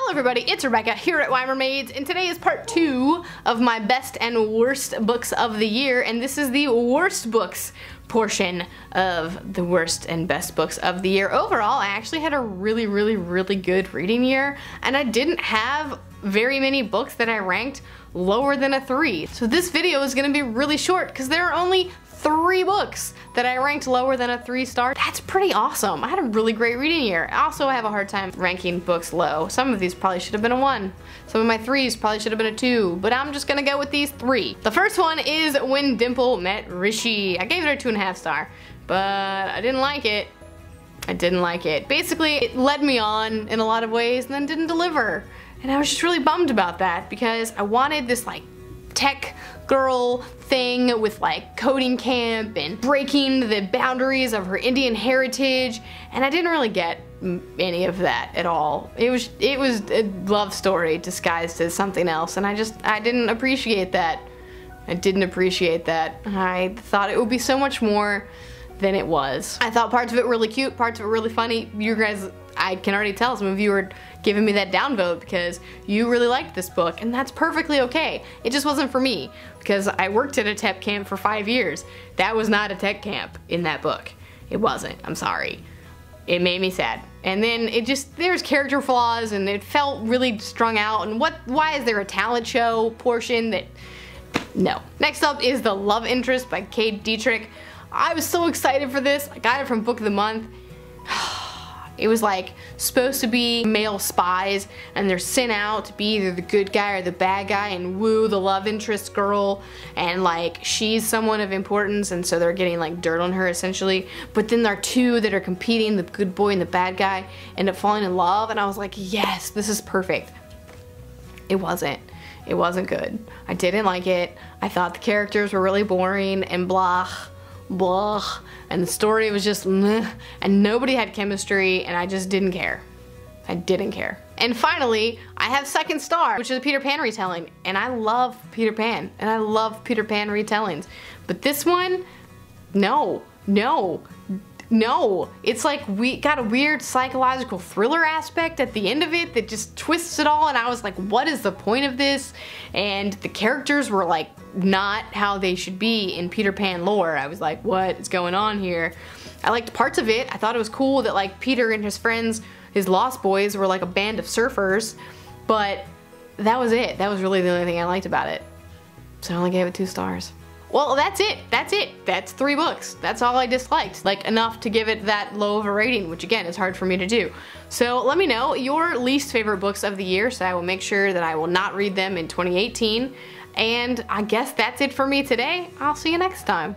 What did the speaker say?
Hello everybody, it's Rebecca here at Weimermaids, and today is part 2 of my best and worst books of the year, and this is the worst books portion of the worst and best books of the year. Overall, I actually had a really good reading year, and I didn't have very many books that I ranked lower than a 3. So this video is going to be really short because there are only 3 books that I ranked lower than a 3-star. That's pretty awesome. I had a really great reading year. Also, I have a hard time ranking books low. Some of these probably should have been a 1. Some of my 3s probably should have been a 2, but I'm just gonna go with these 3. The first one is When Dimple Met Rishi. I gave it a 2.5 star, but I didn't like it. I didn't like it. Basically, it led me on in a lot of ways and then didn't deliver. And I was just really bummed about that because I wanted this like tech girl thing with like coding camp and breaking the boundaries of her Indian heritage, and I didn't really get any of that at all. It was a love story disguised as something else, and I didn't appreciate that. I didn't appreciate that. I thought it would be so much more than it was. I thought parts of it were really cute, parts of it were really funny. You guys, I can already tell some of you are giving me that downvote because you really liked this book, and that's perfectly okay. It just wasn't for me because I worked at a tech camp for 5 years. That was not a tech camp in that book. It wasn't. I'm sorry. It made me sad. And then there's character flaws, and it felt really strung out, and why is there a talent show portion that, no. Next up is The Love Interest by Dietrich. I was so excited for this. I got it from Book of the Month. It was like supposed to be male spies, and they're sent out to be either the good guy or the bad guy and woo the love interest girl, and like she's someone of importance, and so they're getting like dirt on her essentially. But then there are 2 that are competing, the good boy and the bad guy, end up falling in love, and I was like, yes, this is perfect. It wasn't. It wasn't good. I didn't like it. I thought the characters were really boring and blah. Blah, and the story was just meh, and nobody had chemistry, and I just didn't care. I didn't care. And finally, I have Second Star, which is a Peter Pan retelling, and I love Peter Pan, and I love Peter Pan retellings. But this one, no. It's like we got a weird psychological thriller aspect at the end of it that just twists it all, and I was like, what is the point of this? And the characters were like not how they should be in Peter Pan lore. I was like, what is going on here? I liked parts of it. I thought it was cool that like Peter and his friends, his Lost Boys, were like a band of surfers, but that was it. That was really the only thing I liked about it. So I only gave it 2 stars. Well, that's it. That's 3 books. That's all I disliked. Like, enough to give it that low of a rating, which again is hard for me to do. So let me know your least favorite books of the year, so I will make sure that I will not read them in 2018. And I guess that's it for me today. I'll see you next time.